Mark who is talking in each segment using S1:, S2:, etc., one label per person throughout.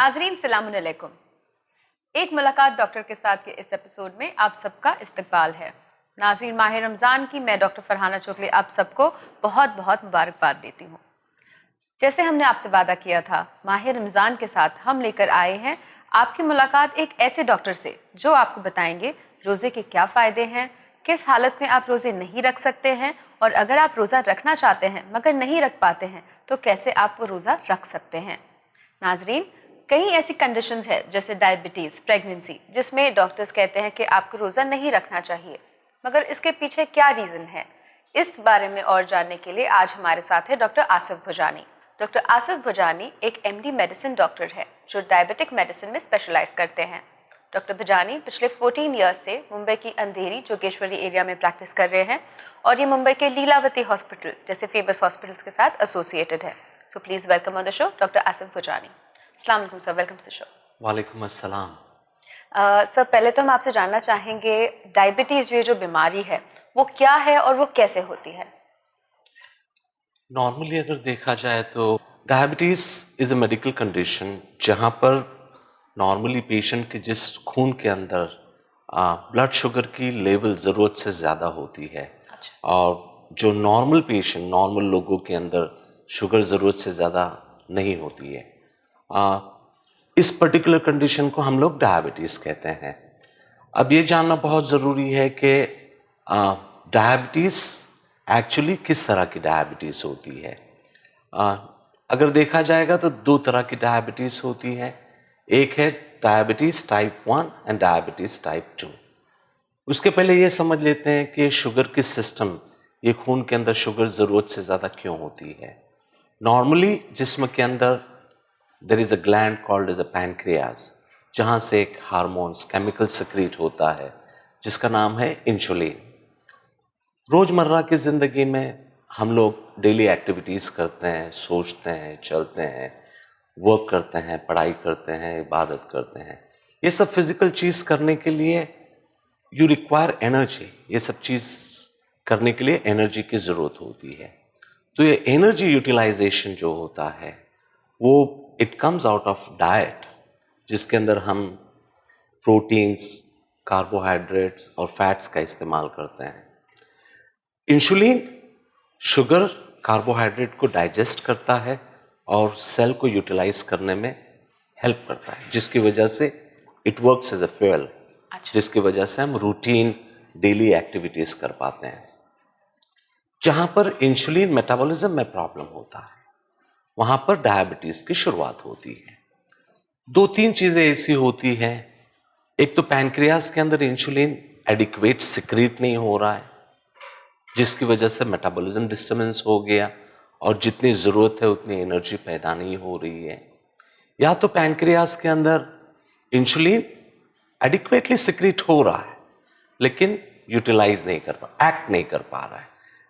S1: नाजरीन सलाम अलैकुम। एक मुलाकात डॉक्टर के साथ के इस एपिसोड में आप सबका इस्तकबाल है। नाजरीन, माह रमज़ान की मैं डॉक्टर फरहाना चोगली आप सबको बहुत बहुत मुबारकबाद देती हूँ। जैसे हमने आपसे वादा किया था, माह रमज़ान के साथ हम लेकर आए हैं आपकी मुलाकात एक ऐसे डॉक्टर से जो आपको बताएंगे रोज़े के क्या फ़ायदे हैं, किस हालत में आप रोज़े नहीं रख सकते हैं, और अगर आप रोज़ा रखना चाहते हैं मगर नहीं रख पाते हैं तो कैसे आप वो रोज़ा रख सकते हैं। नाजरीन, कई ऐसी कंडीशंस है जैसे डायबिटीज़, प्रेगनेंसी, जिसमें डॉक्टर्स कहते हैं कि आपको रोज़ा नहीं रखना चाहिए, मगर इसके पीछे क्या रीज़न है, इस बारे में और जानने के लिए आज हमारे साथ है डॉक्टर आसिफ भुजानी। डॉक्टर आसिफ भुजानी एक MD मेडिसिन डॉक्टर है जो डायबिटिक मेडिसिन में स्पेशलाइज करते हैं। डॉक्टर भुजानी पिछले 14 ईयर्स से मुंबई की अंधेरी जोगेश्वरी एरिया में प्रैक्टिस कर रहे हैं और ये मुंबई के लीलावती हॉस्पिटल जैसे फेमस हॉस्पिटल्स के साथ एसोसिएटेड है। So please welcome on the show doctor Asif Bhujani. अस्सलाम वालेकुम sir, welcome to the show.
S2: वालेकुम अस्सलाम।
S1: सर, पहले तो हम आपसे जानना चाहेंगे डायबिटीज़ ये जो बीमारी है वो क्या है और वो कैसे होती है।
S2: नॉर्मली अगर देखा जाए तो diabetes is a medical condition जहाँ पर नॉर्मली पेशेंट के जिस खून के अंदर ब्लड शुगर की लेवल ज़रूरत से ज़्यादा होती है।
S1: अच्छा।
S2: और जो नॉर्मल पेशेंट, नॉर्मल लोगों के अंदर शुगर ज़रूरत से ज़्यादा नहीं होती है। इस पर्टिकुलर कंडीशन को हम लोग डायबिटीज़ कहते हैं। अब ये जानना बहुत ज़रूरी है कि डायबिटीज़ एक्चुअली किस तरह की डायबिटीज़ होती है। अगर देखा जाएगा तो दो तरह की डायबिटीज़ होती है। एक है diabetes type 1 and diabetes type 2। उसके पहले ये समझ लेते हैं कि शुगर की सिस्टम, ये खून के अंदर शुगर ज़रूरत से ज़्यादा क्यों होती है। नॉर्मली जिस्म के अंदर there is a gland called as a pancreas, जहाँ से एक हार्मोन्स केमिकल सिक्रीट होता है जिसका नाम है इंसुलिन। रोज़मर्रा की ज़िंदगी में हम लोग डेली एक्टिविटीज़ करते हैं, सोचते हैं, चलते हैं, वर्क करते हैं, पढ़ाई करते हैं, इबादत करते हैं। ये सब फिज़िकल चीज़ करने के लिए यू रिक्वायर एनर्जी। ये सब चीज़ करने के लिए एनर्जी की ज़रूरत होती है। तो ये एनर्जी यूटिलाइजेशन जो होता है वो it comes out of diet, जिसके अंदर हम प्रोटीन्स, कार्बोहाइड्रेट्स और फैट्स का इस्तेमाल करते हैं। इंसुलिन शुगर, कार्बोहाइड्रेट को डाइजेस्ट करता है और सेल को यूटिलाइज करने में हेल्प करता है, जिसकी वजह से it works as a fuel, जिसकी वजह से हम रूटीन डेली एक्टिविटीज कर पाते हैं। जहां पर इंसुलिन मेटाबॉलिज्म में प्रॉब्लम होता है वहां पर डायबिटीज की शुरुआत होती है। दो तीन चीजें ऐसी होती हैं। एक तो पैनक्रियाज के अंदर इंसुलिन एडिक्वेट सिक्रीट नहीं हो रहा है, जिसकी वजह से मेटाबॉलिज्म डिस्टर्बेंस हो गया और जितनी ज़रूरत है उतनी एनर्जी पैदा नहीं हो रही है। या तो पैनक्रियास के अंदर इंसुलिन एडिक्वेटली सिक्रीट हो रहा है लेकिन यूटिलाइज नहीं कर पा, एक्ट नहीं कर पा रहा है।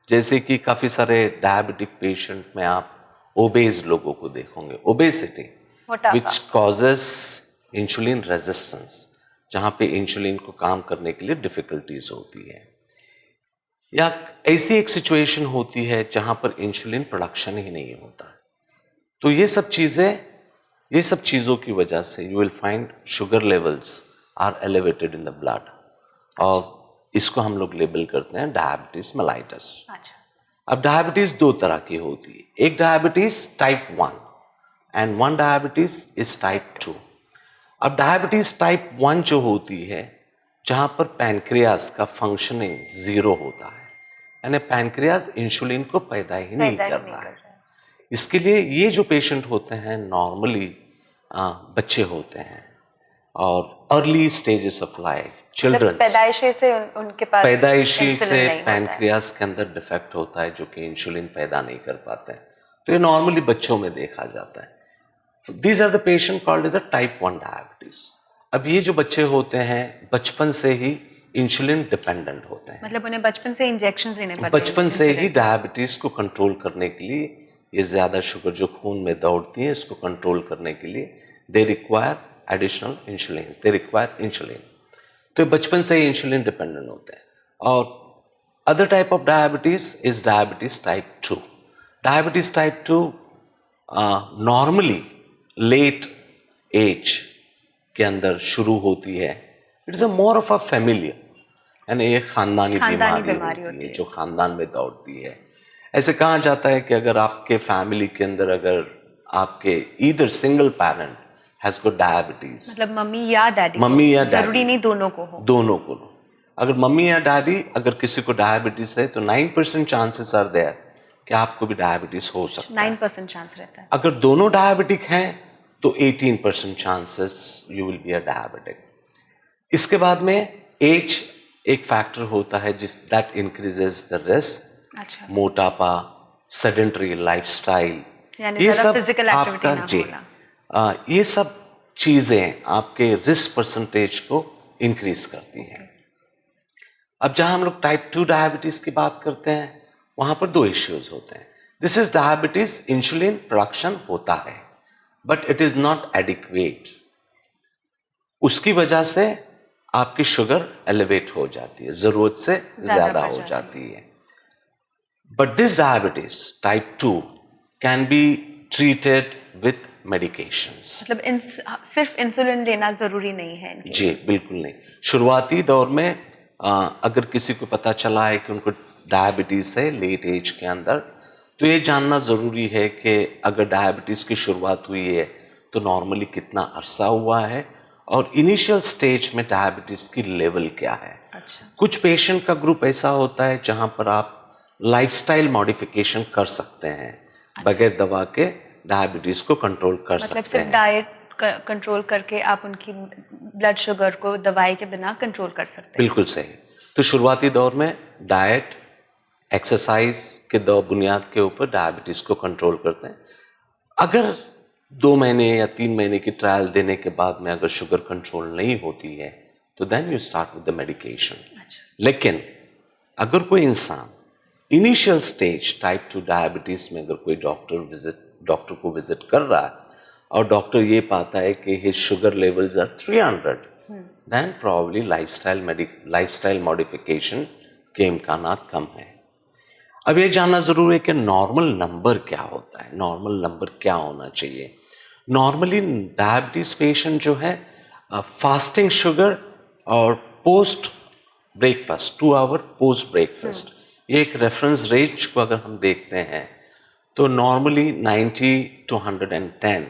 S2: जैसे कि काफ़ी सारे डायबिटिक पेशेंट में आप ओबेज लोगों को देखोगे, obesity which causes insulin resistance, जहाँ पे इंसुलिन को काम करने के लिए डिफिकल्टीज होती है। या ऐसी एक सिचुएशन होती है जहां पर इंसुलिन प्रोडक्शन ही नहीं होता। तो ये सब चीज़ों की वजह से you will find sugar levels are elevated in the blood, और इसको हम लोग लेबल करते हैं डायबिटीज मेलाइटस। अब डायबिटीज दो तरह की होती है, एक diabetes type 1 and one diabetes is type 2। अब डायबिटीज टाइप 1 जो होती है जहां पर पैनक्रियास का फंक्शनिंग जीरो होता है, यानी पैनक्रियास इंसुलिन को पैदा ही नहीं कर रहा है। इसके लिए ये जो पेशेंट होते हैं नॉर्मली बच्चे होते हैं और early stages of life, children, पैदाइशी से पैनक्रियास के अंदर डिफेक्ट होता है जो कि इंसुलिन पैदा नहीं कर पाते हैं। तो ये नॉर्मली बच्चों में देखा जाता है। These are the patient called as a type 1 diabetes. अब ये जो बच्चे होते हैं बचपन से ही इंसुलिन डिपेंडेंट होते हैं, मतलब उन्हें बचपन से इंजेक्शंस लेने पड़ते हैं। बचपन से ही डायबिटीज को कंट्रोल करने के लिए, ये ज्यादा शुगर जो खून में दौड़ती है इसको कंट्रोल करने के लिए they require additional insulin, they require insulin. तो बचपन से ही इंसुलिन डिपेंडेंट होते हैं। और other type of diabetes is diabetes type 2। Diabetes type 2 normally late age के अंदर शुरू होती है, it is a more of a familiar, यानी ये खानदानी बीमारी होती है जो खानदान में दौड़ती है। ऐसे कहा जाता है कि अगर आपके फैमिली के अंदर अगर आपके either single parent has got diabetes,
S1: मतलब मम्मी या डैडी, जरूरी नहीं दोनों को हो,
S2: अगर मम्मी या डैडी अगर किसी को डायबिटीज है तो 9% चांसेस आर देयर कि आपको भी डायबिटीज हो सकता है।
S1: 9% चांस रहता है।
S2: अगर दोनों डायबिटिक हैं तो 18% chances you will be a diabetic. इसके बाद में एज एक फैक्टर होता है जिस दैट इंक्रीजेस द रिस्क।
S1: अच्छा।
S2: मोटापा, सेडेंटरी लाइफस्टाइल,
S1: ये सब फिजिकल एक्टिविटी ना होना,
S2: ये सब चीजें आपके रिस्क परसेंटेज को इंक्रीज करती हैं। अब जहां हम लोग टाइप 2 डायबिटीज की बात करते हैं वहां पर दो इश्यूज होते हैं। This is diabetes, insulin production होता है but it is not adequate. उसकी वजह से आपकी शुगर एलिवेट हो जाती है, जरूरत से ज्यादा हो जाती है। But this diabetes type 2 can be treated with medications.
S1: मतलब सिर्फ इंसुलिन लेना जरूरी नहीं है इनके?
S2: जी बिल्कुल नहीं। शुरुआती दौर में अगर किसी को पता चला है कि उनको डायबिटीज है लेट एज के अंदर, तो ये जानना ज़रूरी है कि अगर डायबिटीज़ की शुरुआत हुई है तो नॉर्मली कितना अरसा हुआ है और इनिशियल स्टेज में डायबिटीज़ की लेवल क्या है।
S1: अच्छा।
S2: कुछ पेशेंट का ग्रुप ऐसा होता है जहां पर आप लाइफस्टाइल मॉडिफिकेशन कर सकते हैं। अच्छा। बगैर दवा के डायबिटीज़ को कंट्रोल कर सकते हैं।
S1: मतलब सिर्फ डाइट कंट्रोल करके आप उनकी ब्लड शुगर को दवाई के बिना कंट्रोल कर सकते हैं?
S2: बिल्कुल सही। तो शुरुआती दौर में डाइट, एक्सरसाइज के दो बुनियाद के ऊपर डायबिटीज को कंट्रोल करते हैं। अगर 2 महीने या 3 महीने की ट्रायल देने के बाद में अगर शुगर कंट्रोल नहीं होती है तो then you start with the medication. लेकिन अगर कोई इंसान इनिशियल स्टेज टाइप 2 डायबिटीज में अगर कोई डॉक्टर को विजिट कर रहा है और डॉक्टर ये पाता है कि his sugar levels are 300, then probably lifestyle modification के इम्कानात कम है। अब ये जानना जरूरी है कि नॉर्मल नंबर क्या होता है, नॉर्मल नंबर क्या होना चाहिए। नॉर्मली डायबिटीज पेशेंट जो है फास्टिंग शुगर और post breakfast 2 hour post breakfast, ये एक रेफरेंस रेंज को अगर हम देखते हैं तो नॉर्मली 90 to 110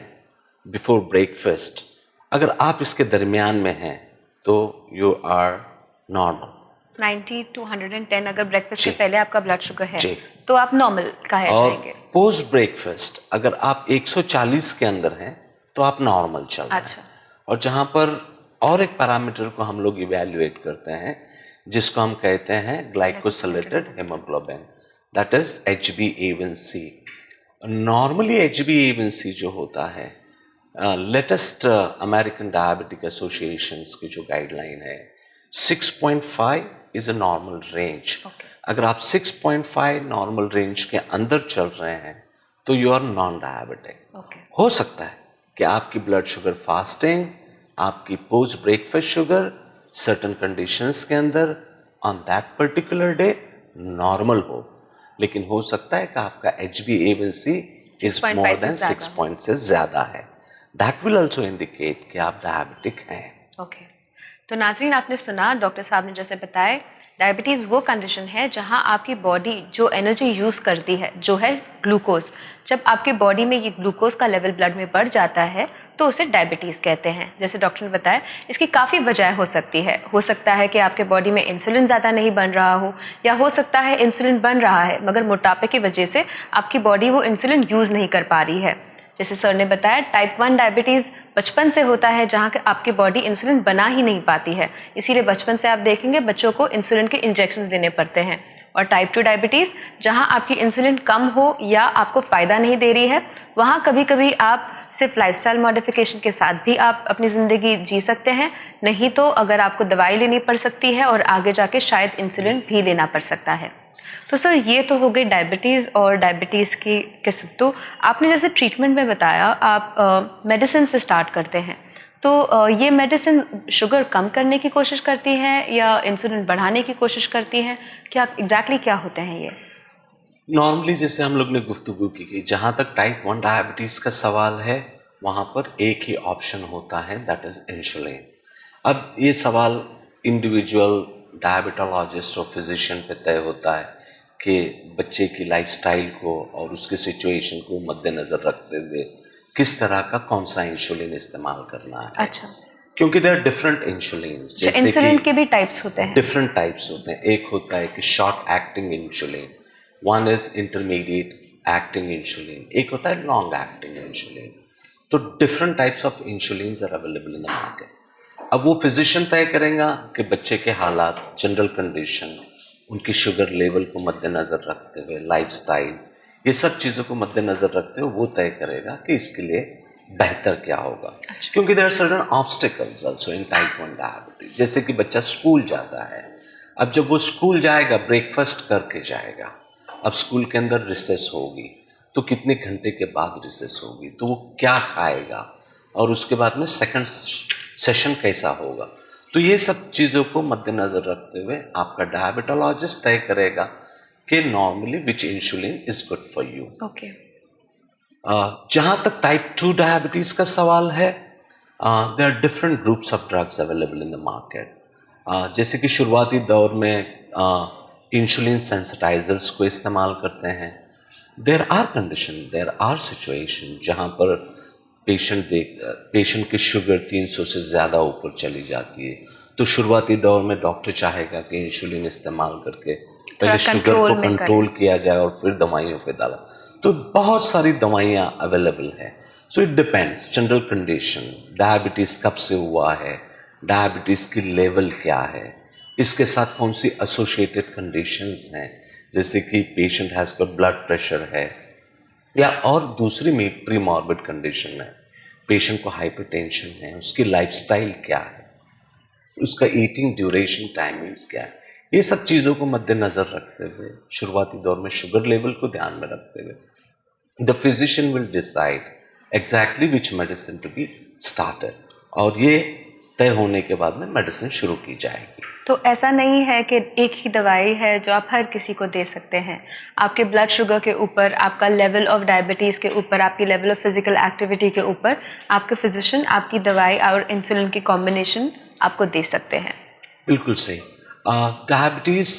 S2: बिफोर ब्रेकफास्ट। अगर आप इसके दरमियान में हैं तो यू आर नॉर्मल।
S1: 90 to 110 अगर ब्रेकफास्ट से पहले आपका ब्लड शुगर है तो आप नॉर्मल कहे जाएंगे।
S2: पोस्ट ब्रेकफास्ट अगर आप 140 के अंदर हैं तो आप नॉर्मल चल रहे हैं।
S1: अच्छा। और
S2: जहां पर और एक पैरामीटर को हम लोग इवेल्युएट करते हैं जिसको हम कहते हैं glycosylated haemoglobin, that is HbA1c। Normally HbA1c जो होता है लेटेस्ट अमेरिकन डायबिटिक एसोसिएशन की जो गाइडलाइन है 6.5 इज अ नॉर्मल रेंज। अगर आप 6.5 नॉर्मल रेंज के अंदर चल रहे हैं तो यू आर नॉन डायबिटिक। हो सकता है कि आपकी ब्लड शुगर फास्टिंग, आपकी post breakfast sugar certain conditions के अंदर on that particular day normal हो, लेकिन हो सकता है कि आपका HbA1c is more than 6 point से ज्यादा है। दैट विल ऑल्सो इंडिकेट कि आप डायबिटिक हैं।
S1: ओके। तो नाज़रीन, आपने सुना डॉक्टर साहब ने जैसे बताया, डायबिटीज़ वो कंडीशन है जहां आपकी बॉडी जो एनर्जी यूज़ करती है जो है ग्लूकोज, जब आपके बॉडी में ये ग्लूकोज का लेवल ब्लड में बढ़ जाता है तो उसे डायबिटीज़ कहते हैं। जैसे डॉक्टर ने बताया इसकी काफ़ी वजह हो सकती है। हो सकता है कि आपके बॉडी में इंसुलिन ज़्यादा नहीं बन रहा हो, या हो सकता है इंसुलिन बन रहा है मगर मोटापे की वजह से आपकी बॉडी वो इंसुलिन यूज़ नहीं कर पा रही है। जैसे सर ने बताया टाइप 1 डायबिटीज़ बचपन से होता है जहाँ आपकी बॉडी इंसुलिन बना ही नहीं पाती है, इसीलिए बचपन से आप देखेंगे बच्चों को इंसुलिन के इंजेक्शंस देने पड़ते हैं। और टाइप 2 डायबिटीज़ जहाँ आपकी इंसुलिन कम हो या आपको फ़ायदा नहीं दे रही है, वहाँ कभी कभी आप सिर्फ लाइफस्टाइल मॉडिफिकेशन के साथ भी आप अपनी ज़िंदगी जी सकते हैं, नहीं तो अगर आपको दवाई लेनी पड़ सकती है और आगे जाके शायद इंसुलिन भी लेना पड़ सकता है। तो सर ये तो हो गई डायबिटीज़ और डायबिटीज़ की किस्म। तो आपने जैसे ट्रीटमेंट में बताया आप मेडिसिन से स्टार्ट करते हैं, तो ये मेडिसिन शुगर कम करने की कोशिश करती है या इंसुलिन बढ़ाने की कोशिश करती है, क्या एग्जैक्टली क्या होते हैं ये?
S2: नॉर्मली जैसे हम लोग ने गुफ्तगू की जहाँ तक टाइप 1 डायबिटीज़ का सवाल है वहाँ पर एक ही ऑप्शन होता है, दैट इज इंसुलिन। अब ये सवाल इंडिविजुअल डायबिटोलॉजिस्ट और फिजिशियन पे तय होता है कि बच्चे की लाइफस्टाइल को और उसके सिचुएशन को मद्देनज़र रखते हुए किस तरह का कौन सा इंसुलिन इस्तेमाल करना है।
S1: अच्छा,
S2: क्योंकि देयर आर डिफरेंट इंसुलिन, जैसे
S1: इंसुलिन
S2: कि
S1: के भी टाइप्स होते हैं।
S2: डिफरेंट टाइप्स होते हैं। एक होता है कि short acting insulin, one is intermediate acting insulin, एक होता है लॉन्ग एक्टिंग इंसुलिन। तो different types of insulin are available in the market. अब वो फिजिशियन तय करेगा कि बच्चे के हालात, जनरल कंडीशन, उनकी शुगर लेवल को मद्देनज़र रखते हुए, लाइफस्टाइल, ये सब चीज़ों को मद्देनज़र रखते हुए वो तय करेगा कि इसके लिए बेहतर क्या होगा। क्योंकि there are certain obstacles also in type 1 diabetes. जैसे कि बच्चा स्कूल जाता है, अब जब वो स्कूल जाएगा ब्रेकफास्ट करके जाएगा, अब स्कूल के अंदर रिसेस होगी, तो कितने घंटे के बाद रिसेस होगी, तो वो क्या खाएगा और उसके बाद में सेकंड सेशन कैसा होगा। तो ये सब चीज़ों को मद्देनज़र रखते हुए आपका डायबिटोलॉजिस्ट तय करेगा कि normally which insulin is good for you.
S1: Okay.
S2: जहाँ तक टाइप 2 डायबिटीज़ का सवाल है, there are different groups of drugs available in the market. जैसे कि शुरुआती दौर में इंसुलिन सेंसिटाइजर्स को इस्तेमाल करते हैं। There are condition, there are situation जहाँ पर पेशेंट की शुगर 300 से ज़्यादा ऊपर चली जाती है, तो शुरुआती दौर में डॉक्टर चाहेगा कि इंसुलिन इस्तेमाल करके पहले शुगर को कंट्रोल किया जाए और फिर दवाइयों पे डाला। तो बहुत सारी दवाइयाँ अवेलेबल हैं। So it depends, general condition, diabetes कब से हुआ है, डायबिटीज़ की लेवल क्या है, इसके साथ कौन सी एसोसिएटेड कंडीशंस हैं, जैसे कि patient has got blood pressure है, या और दूसरी में प्री मॉर्बिड कंडीशन है, पेशेंट को हाइपरटेंशन है, उसकी लाइफस्टाइल क्या है, उसका ईटिंग ड्यूरेशन, टाइमिंग्स क्या है, ये सब चीज़ों को मद्देनज़र रखते हुए, शुरुआती दौर में शुगर लेवल को ध्यान में रखते हुए the physician will decide exactly which medicine to be started, और ये तय होने के बाद में मेडिसिन शुरू की जाएगी।
S1: तो ऐसा नहीं है कि एक ही दवाई है जो आप हर किसी को दे सकते हैं। आपके ब्लड शुगर के ऊपर, आपका लेवल ऑफ डायबिटीज़ के ऊपर, आपकी लेवल ऑफ फिजिकल एक्टिविटी के ऊपर आपके फिजिशियन आपकी दवाई और इंसुलिन की कॉम्बिनेशन आपको दे सकते हैं।
S2: बिल्कुल सही। डायबिटीज़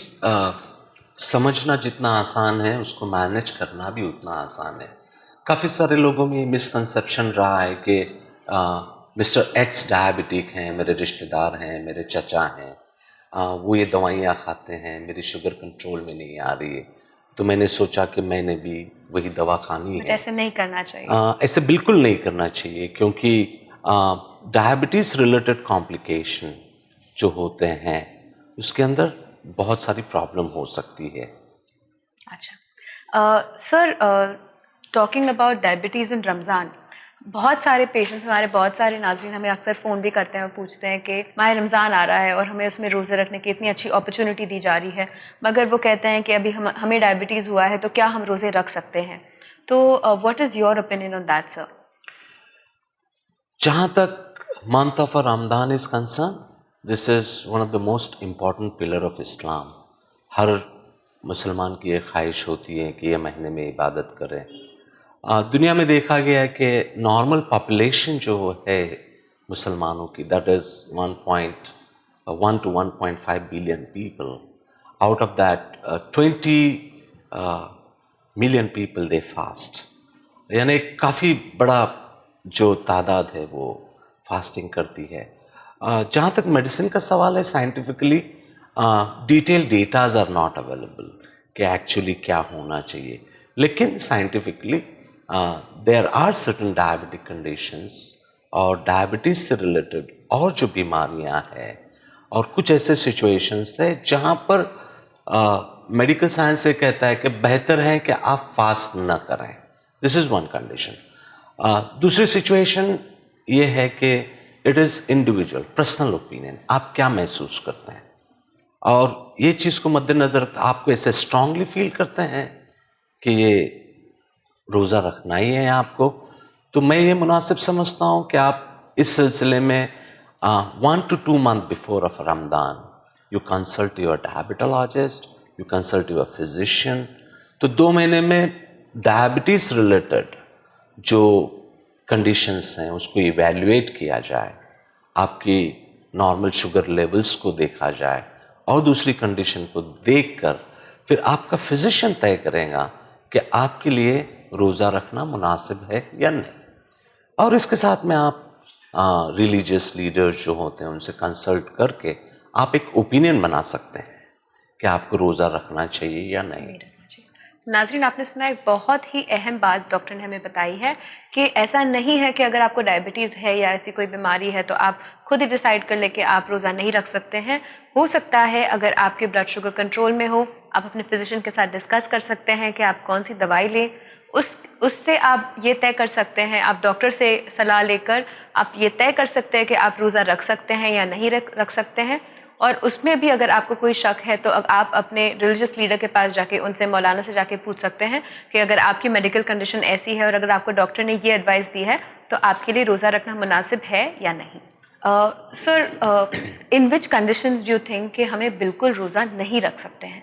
S2: समझना जितना आसान है, उसको मैनेज करना भी उतना आसान है। काफ़ी सारे लोगों में मिसकंसेप्शन रहा है कि मिस्टर एच डायबिटिक हैं, मेरे रिश्तेदार हैं, मेरे चचा हैं, वो ये दवाइयाँ खाते हैं, मेरी शुगर कंट्रोल में नहीं आ रही है, तो मैंने सोचा कि मैंने भी वही दवा खानी है।
S1: ऐसे नहीं करना चाहिए।
S2: ऐसे बिल्कुल नहीं करना चाहिए, क्योंकि डायबिटीज़ रिलेटेड कॉम्प्लिकेशन जो होते हैं उसके अंदर बहुत सारी प्रॉब्लम हो सकती है।
S1: अच्छा sir, talking about diabetes in Ramzan, बहुत सारे पेशेंट्स, हमारे बहुत सारे नाज़रीन हमें अक्सर फ़ोन भी करते हैं और पूछते हैं कि माह रमज़ान आ रहा है और हमें उसमें रोज़े रखने की इतनी अच्छी अपॉर्चुनिटी दी जा रही है, मगर वो कहते हैं कि अभी हमें डायबिटीज़ हुआ है, तो क्या हम रोज़े रख सकते हैं? तो what is your opinion on that sir?
S2: जहाँ तक month of Ramzan is concern, this is one of the most important pillar of Islam. हर मुसलमान की एक ख्वाहिश होती है कि ये महीने में इबादत करें। दुनिया में देखा गया है कि नॉर्मल पॉपुलेशन जो है मुसलमानों की, that is 1.1 to 1.5 billion people. Out of that 20 million people they fast, यानी काफ़ी बड़ा जो तादाद है वो फास्टिंग करती है। जहाँ तक मेडिसिन का सवाल है, scientifically detail datas are not available कि एक्चुअली क्या होना चाहिए, लेकिन scientifically there are certain diabetic conditions और डायबिटीज़ से रिलेटेड और जो बीमारियां हैं और कुछ ऐसे सिचुएशंस है जहां पर मेडिकल साइंस से कहता है कि बेहतर है कि आप फास्ट ना करें। This is one condition. दूसरी सिचुएशन ये है कि it is individual, personal opinion, आप क्या महसूस करते हैं और ये चीज़ को मद्देनज़र रखते आपको ऐसे स्ट्रांगली फील करते हैं कि ये रोज़ा रखना ही है आपको, तो मैं ये मुनासिब समझता हूँ कि आप इस सिलसिले में 1 to 2 months before of Ramzan you consult your diabetologist, you consult your physician. तो 2 महीने में डायबिटीज़ रिलेटेड जो कंडीशंस हैं उसको इवैल्यूएट किया जाए, आपकी नॉर्मल शुगर लेवल्स को देखा जाए और दूसरी कंडीशन को देखकर फिर आपका फिजिशियन तय करेगा कि आपके लिए रोज़ा रखना मुनासिब है या नहीं। और इसके साथ में आप रिलीजियस लीडर्स जो होते हैं उनसे कंसल्ट करके आप एक ओपिनियन बना सकते हैं कि आपको रोज़ा रखना चाहिए या नहीं।
S1: नाज़रीन, आपने सुना एक बहुत ही अहम बात डॉक्टर ने हमें बताई है कि ऐसा नहीं है कि अगर आपको डायबिटीज़ है या ऐसी कोई बीमारी है तो आप खुद ही डिसाइड कर ले कि आप रोज़ा नहीं रख सकते हैं। हो सकता है अगर आपके ब्लड शुगर कंट्रोल में हो, आप अपने फिजिशियन के साथ डिस्कस कर सकते हैं कि आप कौन सी दवाई लें। उससे आप ये तय कर सकते हैं, आप डॉक्टर से सलाह लेकर आप ये तय कर सकते हैं कि आप रोज़ा रख सकते हैं या नहीं रख सकते हैं। और उसमें भी अगर आपको कोई शक है तो आप अपने रिलीजियस लीडर के पास जाके उनसे, मौलाना से जाके पूछ सकते हैं कि अगर आपकी मेडिकल कंडीशन ऐसी है और अगर आपको डॉक्टर ने ये एडवाइस दी है तो आपके लिए रोज़ा रखना मुनासिब है या नहीं। Sir, in which conditions do you think कि हमें बिल्कुल रोज़ा नहीं रख सकते हैं?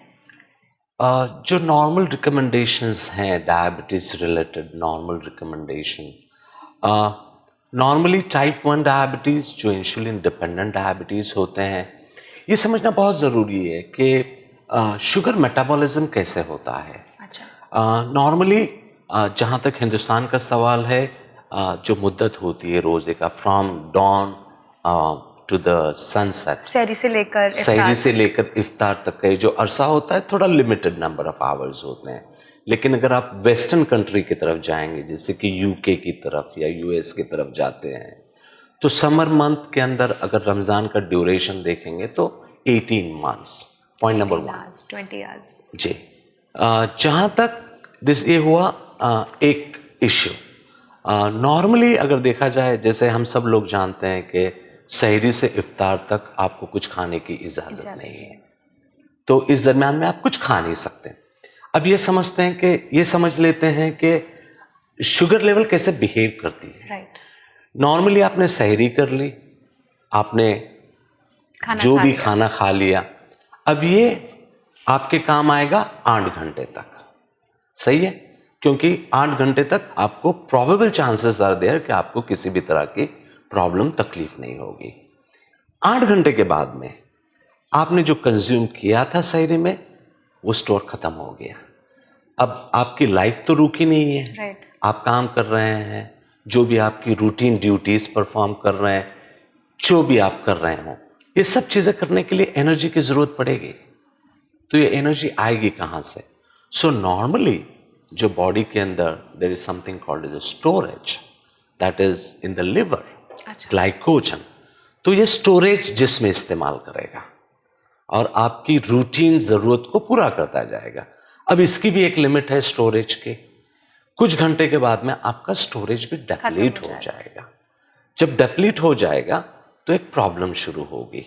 S2: जो नॉर्मल रिकमेंडेशंस हैं diabetes related, normal recommendation normally type 1 diabetes जो इंसुलिन डिपेंडेंट डायबिटीज़ होते हैं, ये समझना बहुत ज़रूरी है कि शुगर मेटाबॉलिज्म कैसे होता है।
S1: अच्छा।
S2: नॉर्मली जहाँ तक हिंदुस्तान का सवाल है, जो मुद्दत होती है रोज़े का from dawn to the sunset, सहरी से लेकर इफ्तार तक का जो अरसा होता है थोड़ा लिमिटेड नंबर ऑफ आवर्स होते हैं। लेकिन अगर आप वेस्टर्न कंट्री की तरफ जाएंगे, जैसे कि यूके की तरफ या यूएस की तरफ जाते हैं, तो समर मंथ के अंदर अगर रमज़ान का ड्यूरेशन देखेंगे तो 18 मंथ्स, पॉइंट नंबर 1,
S1: 20 आवर्स
S2: जी। जहाँ तक दिस ये हुआ एक इश्यू। नॉर्मली अगर देखा जाए, जैसे हम सब लोग जानते हैं कि सहरी से इफ्तार तक आपको कुछ खाने की इजाज़त नहीं है, तो इस दरमियान में आप कुछ खा नहीं सकते। अब ये समझते हैं कि ये समझ लेते हैं कि शुगर लेवल कैसे बिहेव करती है।
S1: राइट।
S2: नॉर्मली आपने सहरी कर ली, आपने जो भी खाना खा लिया, अब ये आपके काम आएगा 8 घंटे तक, सही है, क्योंकि 8 घंटे तक आपको प्रोबेबल चांसेस आर देयर कि आपको किसी भी तरह की प्रॉब्लम, तकलीफ नहीं होगी। 8 घंटे के बाद में आपने जो कंज्यूम किया था सहरी में, वो स्टोर खत्म हो गया। अब आपकी लाइफ तो रुकी नहीं है।
S1: राइट।
S2: आप काम कर रहे हैं, जो भी आपकी रूटीन ड्यूटीज परफॉर्म कर रहे हैं, जो भी आप कर रहे हो, ये सब चीज़ें करने के लिए एनर्जी की ज़रूरत पड़ेगी। तो ये एनर्जी आएगी कहाँ से? सो नॉर्मली जो बॉडी के अंदर there is something called as a storage, that is in the liver, glycogen. तो ये स्टोरेज जिसमें इस्तेमाल करेगा और आपकी रूटीन ज़रूरत को पूरा करता जाएगा। अब इसकी भी एक लिमिट है स्टोरेज के। कुछ घंटे के बाद में आपका स्टोरेज भी डिप्लीट हो जाएगा। जब डिप्लीट हो जाएगा तो एक प्रॉब्लम शुरू होगी,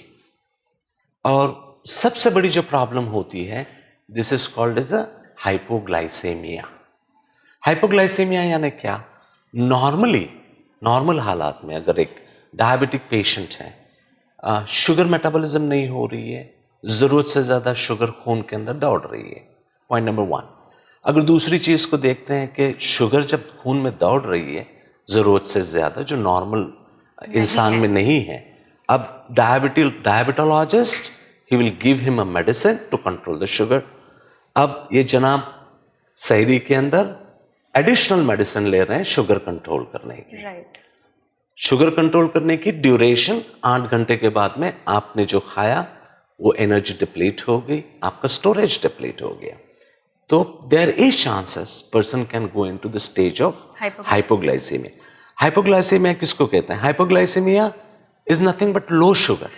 S2: और सबसे बड़ी जो प्रॉब्लम होती है, this is called as a hypoglycaemia. Hypoglycaemia यानी क्या? नॉर्मल हालात में अगर एक डायबिटिक पेशेंट है, शुगर मेटाबॉलिज्म नहीं हो रही है, ज़रूरत से ज़्यादा शुगर खून के अंदर दौड़ रही है, पॉइंट नंबर 1। अगर दूसरी चीज़ को देखते हैं कि शुगर जब खून में दौड़ रही है ज़रूरत से ज़्यादा, जो नॉर्मल इंसान में नहीं है, अब डायबिटोलॉजिस्ट ही will give him a medicine to control the sugar. अब ये जनाब सहरी के अंदर एडिशनल मेडिसिन ले रहे हैं शुगर कंट्रोल करने की।
S1: राइट।
S2: शुगर कंट्रोल करने की ड्यूरेशन 8 घंटे के बाद में आपने जो खाया वो एनर्जी डिप्लीट हो गई, आपका स्टोरेज डिप्लीट हो गया। तो there is chances person can go into the stage of hypoglycaemia. Hypoglycaemia किसको कहते हैं? Hypoglycaemia is nothing but low sugar.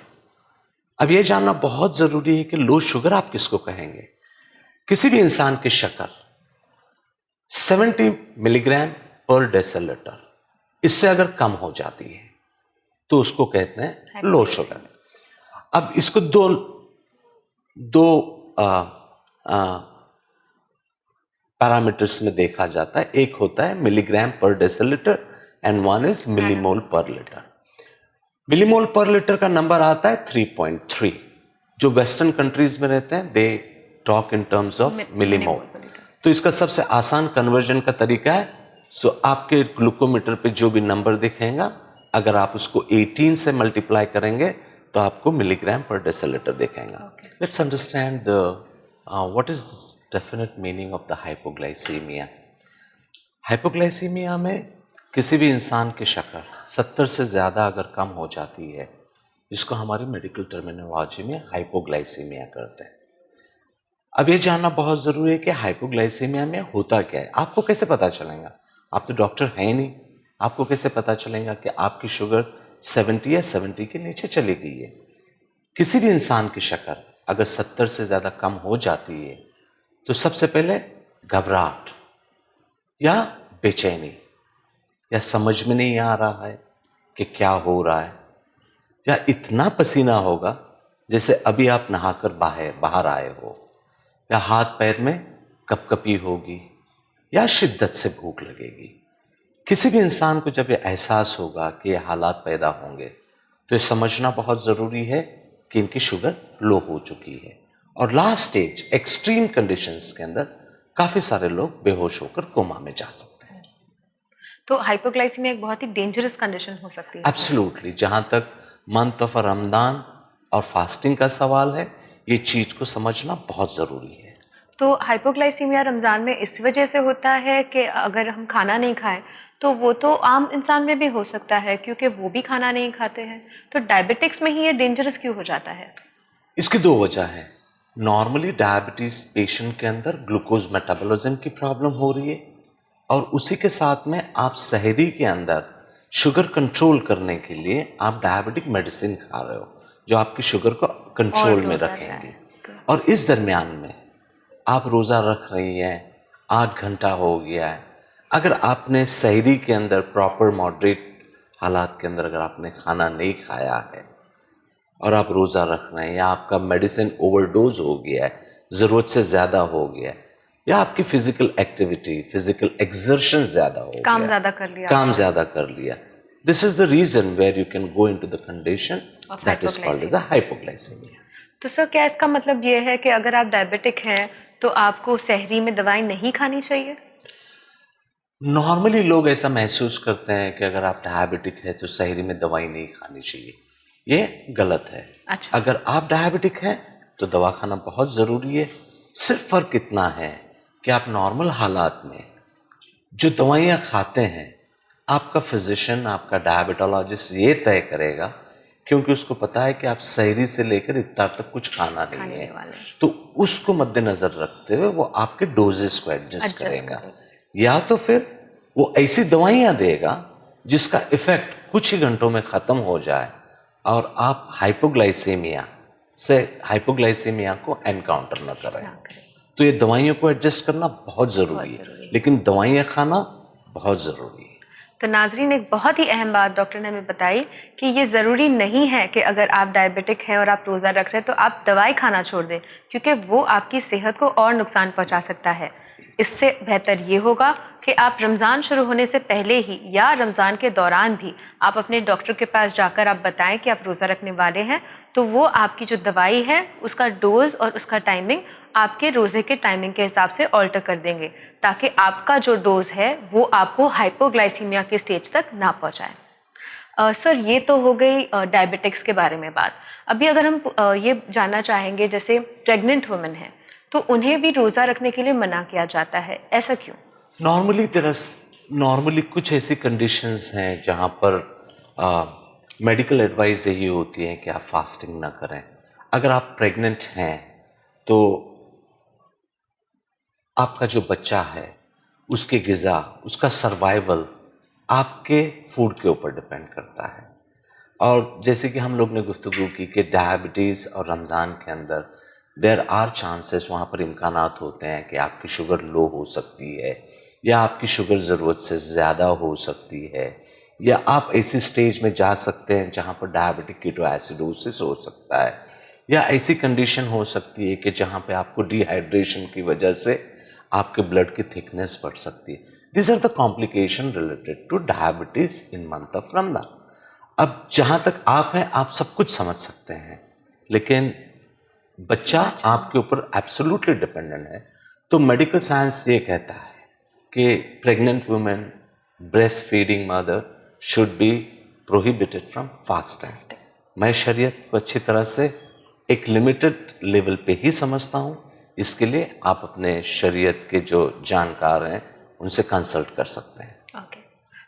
S2: अब ये जानना बहुत जरूरी है कि लो शुगर आप किसको कहेंगे। किसी भी इंसान की शक्कर 70 मिलीग्राम पर डेसिलीटर, इससे अगर कम हो जाती है तो उसको कहते हैं लो शुगर। अब इसको दो पैरामीटर्स में देखा जाता है। एक होता है मिलीग्राम पर डेसिलीटर एंड वन इज मिलीमोल पर लीटर। मिलीमोल पर लीटर का नंबर आता है 3.3। जो वेस्टर्न कंट्रीज में रहते हैं they talk in terms of millimole. तो इसका सबसे आसान कन्वर्जन का तरीका है सो आपके ग्लूकोमीटर पे जो भी नंबर दिखेगा, अगर आप उसको 18 से मल्टीप्लाई करेंगे तो आपको मिलीग्राम पर डेसीलीटर दिखेगा। Let's understand the what is definite meaning of the hypoglycaemia. Hypoglycaemia में किसी भी इंसान की शक्कर 70 से ज़्यादा अगर कम हो जाती है, जिसको हमारी मेडिकल टर्मिनोलॉजी में हाइपोग्लाइसीमिया करते हैं। अब ये जानना बहुत ज़रूरी है कि हाइपोग्लाइसीमिया में होता क्या है। आपको कैसे पता चलेगा? आप तो डॉक्टर हैं नहीं, आपको कैसे पता चलेगा कि आपकी शुगर 70 या 70 के नीचे चली गई है? किसी भी इंसान की शक्कर अगर 70 से ज़्यादा कम हो जाती है तो सबसे पहले घबराहट या बेचैनी, या समझ में नहीं आ रहा है कि क्या हो रहा है, या इतना पसीना होगा जैसे अभी आप नहाकर बाहर आए हो, या हाथ पैर में कपकपी होगी, या शिद्दत से भूख लगेगी। किसी भी इंसान को जब ये एहसास होगा कि ये हालात पैदा होंगे तो ये समझना बहुत ज़रूरी है कि इनकी शुगर लो हो चुकी है। और लास्ट स्टेज एक्सट्रीम कंडीशंस के अंदर काफ़ी सारे लोग बेहोश होकर कोमा में जा सकते हैं।
S1: तो हाइपोग्लाइसीमिया एक बहुत ही डेंजरस कंडीशन हो सकती है।
S2: एब्सोल्युटली। जहाँ तक मंथ ऑफ रमज़ान और फास्टिंग का सवाल है, ये चीज़ को समझना बहुत ज़रूरी है।
S1: तो हाइपोग्लाइसीमिया रमज़ान में इस वजह से होता है कि अगर हम खाना नहीं खाएं तो वो तो आम इंसान में भी हो सकता है क्योंकि वो भी खाना नहीं खाते हैं, तो डायबिटिक्स में ही ये डेंजरस क्यों हो जाता है?
S2: इसकी दो वजह है। नॉर्मली डायबिटीज पेशेंट के अंदर ग्लूकोज मेटाबॉलिज्म की प्रॉब्लम हो रही है, और उसी के साथ में आप सहरी के अंदर शुगर कंट्रोल करने के लिए आप डायबिटिक मेडिसिन खा रहे हो जो आपकी शुगर को कंट्रोल में रखेंगे। और इस दरमियान में आप रोज़ा रख रही हैं, 8 घंटा हो गया है, अगर आपने सहरी के अंदर प्रॉपर मॉडरेट हालात के अंदर अगर आपने खाना नहीं खाया है और आप रोज़ा रख रहे हैं, या आपका मेडिसिन ओवरडोज हो गया है, ज़रूरत से ज़्यादा हो गया है, या आपकी फिजिकल एक्टिविटी, फिजिकल एक्सर्शन ज़्यादा हो गया, काम ज़्यादा कर लिया, this is the reason where you can go into the condition that is called the hypoglycaemia.
S1: तो सर क्या इसका मतलब ये है कि अगर आप डायबिटिक हैं तो आपको सहरी में दवाई नहीं खानी चाहिए?
S2: नॉर्मली लोग ऐसा महसूस करते हैं कि अगर आप डायबिटिक है तो सहरी में दवाई नहीं खानी चाहिए। ये गलत है।
S1: अच्छा।
S2: अगर आप डायबिटिक हैं तो दवा खाना बहुत ज़रूरी है। सिर्फ फ़र्क इतना है कि आप नॉर्मल हालात में जो दवाइयाँ खाते हैं, आपका फिजिशियन, आपका डायबिटोलॉजिस्ट ये तय करेगा, क्योंकि उसको पता है कि आप सहरी से लेकर इफ्तार तक कुछ खाना नहीं है, तो उसको मद्देनज़र रखते हुए वो आपके डोजेस को एडजस्ट करेगा, या तो फिर वो ऐसी दवाइयाँ देगा जिसका इफेक्ट कुछ ही घंटों में ख़त्म हो जाए और आप हाइपोग्लाइसेमिया को एनकाउंटर न करें। तो ये दवाइयों को एडजस्ट करना बहुत ज़रूरी है, लेकिन दवाइयाँ खाना बहुत ज़रूरी है।
S1: तो नाजरीन, एक बहुत ही अहम बात डॉक्टर ने हमें बताई कि ये ज़रूरी नहीं है कि अगर आप डायबिटिक हैं और आप रोज़ा रख रहे हैं तो आप दवाई खाना छोड़ दें, क्योंकि वो आपकी सेहत को और नुकसान पहुंचा सकता है। इससे बेहतर ये होगा कि आप रमज़ान शुरू होने से पहले ही या रमज़ान के दौरान भी आप अपने डॉक्टर के पास जाकर आप बताएं कि आप रोज़ा रखने वाले हैं, तो वो आपकी जो दवाई है उसका डोज और उसका टाइमिंग आपके रोज़े के टाइमिंग के हिसाब से ऑल्टर कर देंगे, ताकि आपका जो डोज है वो आपको हाइपोग्लाइसीमिया के स्टेज तक ना पहुँचाए। सर, ये तो हो गई डायबिटिक्स के बारे में बात। अभी अगर हम ये जानना चाहेंगे, जैसे प्रेग्नेंट वुमेन है तो उन्हें भी रोज़ा रखने के लिए मना किया जाता है, ऐसा क्यों?
S2: नॉर्मली कुछ ऐसी कंडीशंस हैं जहाँ पर मेडिकल एडवाइस यही होती है कि आप फास्टिंग ना करें। अगर आप प्रेग्नेंट हैं तो आपका जो बच्चा है उसके ग़िज़ा, उसका सर्वाइवल आपके फूड के ऊपर डिपेंड करता है। और जैसे कि हम लोग ने गुफ्तगू की कि डायबिटीज़ और रमज़ान के अंदर देयर आर चांसेस, वहाँ पर इम्कानात होते हैं कि आपकी शुगर लो हो सकती है, या आपकी शुगर ज़रूरत से ज़्यादा हो सकती है, या आप ऐसी स्टेज में जा सकते हैं जहाँ पर डायबिटिक कीटोएसिडोसिस हो सकता है, या ऐसी कंडीशन हो सकती है कि जहाँ पे आपको डिहाइड्रेशन की वजह से आपके ब्लड की थिकनेस बढ़ सकती है। This are the complication related to diabetes in month of Ramzan. अब जहाँ तक आप हैं आप सब कुछ समझ सकते हैं, लेकिन बच्चा आपके ऊपर एब्सोल्युटली डिपेंडेंट है। तो मेडिकल साइंस ये कहता है कि pregnant women breast feeding mother should be prohibited from fasting. मैं शरीयत को अच्छी तरह से एक लिमिटेड लेवल पे ही समझता हूँ। इसके लिए आप अपने शरीयत के जो जानकार हैं उनसे कंसल्ट कर सकते हैं।
S1: ओके,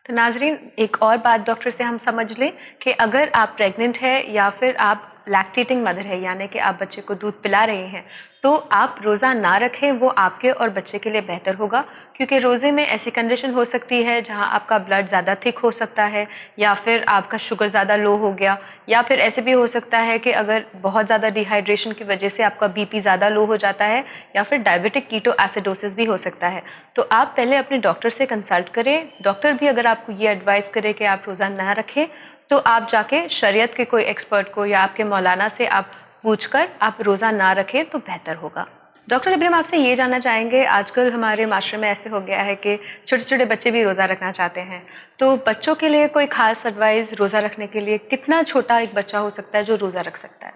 S1: तो नाजरीन एक और बात डॉक्टर से हम समझ लें कि अगर आप प्रेग्नेंट है या फिर आप लैक्टेटिंग मदर है, यानी कि आप बच्चे को दूध पिला रहे हैं, तो आप रोज़ा ना रखें, वो आपके और बच्चे के लिए बेहतर होगा। क्योंकि रोज़े में ऐसी कंडीशन हो सकती है जहां आपका ब्लड ज़्यादा थिक हो सकता है, या फिर आपका शुगर ज़्यादा लो हो गया, या फिर ऐसे भी हो सकता है कि अगर बहुत ज़्यादा डिहाइड्रेशन की वजह से आपका बीपी ज़्यादा लो हो जाता है, या फिर डायबिटिक कीटो एसिडोसिस भी हो सकता है। तो आप पहले अपने डॉक्टर से कंसल्ट करें। डॉक्टर भी अगर आपको ये एडवाइस करे कि आप रोज़ा ना रखें, तो आप जाके शरीयत के कोई एक्सपर्ट को या आपके मौलाना से आप पूछकर आप रोज़ा ना रखें तो बेहतर होगा। डॉक्टर, अभी हम आपसे ये जानना चाहेंगे, आजकल हमारे माशरे में ऐसे हो गया है कि छोटे छोटे बच्चे भी रोज़ा रखना चाहते हैं, तो बच्चों के लिए कोई खास एडवाइस रोज़ा रखने के लिए? कितना छोटा एक बच्चा हो सकता है जो रोज़ा रख सकता है?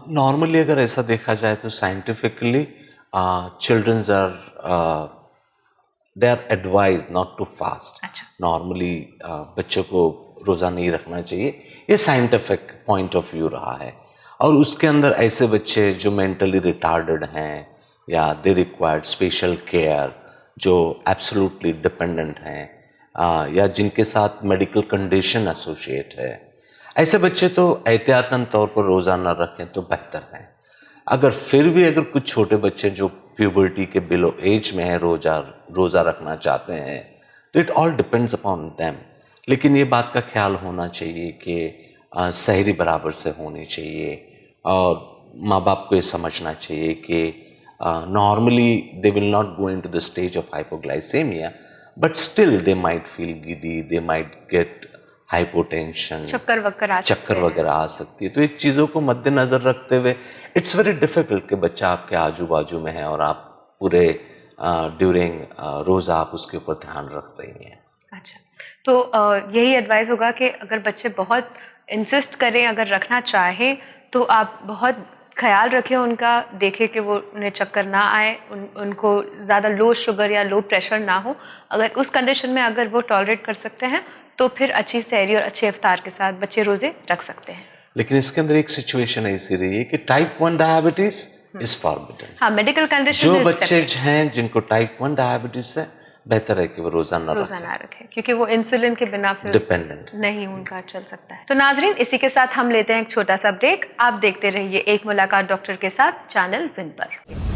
S2: नॉर्मली अगर ऐसा देखा जाए तो scientifically childrens are they are advise not to fast.
S1: अच्छा।
S2: नॉर्मली बच्चों को रोज़ा नहीं रखना चाहिए, ये साइंटिफिक पॉइंट ऑफ व्यू रहा है। और उसके अंदर ऐसे बच्चे जो मेंटली रिटार्डेड हैं या दे रिक्वायर्ड स्पेशल केयर, जो एब्सोल्युटली डिपेंडेंट हैं या जिनके साथ मेडिकल कंडीशन एसोसिएट है, ऐसे बच्चे तो एहतियातन तौर पर रोज़ा न रखें तो बेहतर है। अगर फिर भी अगर कुछ छोटे बच्चे जो प्यूबर्टी के बिलो एज में है रोज़ा रखना चाहते हैं, तो it all depends upon them. लेकिन ये बात का ख्याल होना चाहिए कि सहरी बराबर से होनी चाहिए, और माँ बाप को ये समझना चाहिए कि normally they will not go into the stage of hypoglycaemia, but still they might feel giddy, they might get hypotension,
S1: चक्कर
S2: वगैरह आ सकती है। तो ये चीज़ों को मद्देनज़र रखते हुए इट्स वेरी डिफ़िकल्ट कि बच्चा आपके आजू बाजू में है और आप पूरे ड्यूरिंग रोज़ा आप उसके ऊपर ध्यान रख रही हैं।
S1: अच्छा, तो यही एडवाइस होगा कि अगर बच्चे बहुत इंसिस्ट करें, अगर रखना चाहें, तो आप बहुत ख्याल रखें उनका, देखें कि वो उन्हें चक्कर ना आए, उनको ज़्यादा लो शुगर या लो प्रेशर ना हो। अगर उस कंडीशन में अगर वो टॉलरेट कर सकते हैं तो फिर अच्छी सहरी और अच्छे इफ्तार के साथ बच्चे रोज़े रख सकते हैं।
S2: लेकिन इसके अंदर एक सिचुएशन ऐसी रही है कि टाइप 1 डायबिटीज इज फॉरबिडन।
S1: हाँ, मेडिकल कंडीशन
S2: जो बच्चे हैं जिनको टाइप 1 डायबिटीज है, बेहतर है कि वो रोज़ा ना
S1: रखें, क्योंकि वो इंसुलिन के बिना फिर
S2: डिपेंडेंट
S1: नहीं उनका चल सकता है। तो नाजरीन, इसी के साथ हम लेते हैं एक छोटा सा ब्रेक। आप देखते रहिए एक मुलाकात डॉक्टर के साथ चैनल विन पर।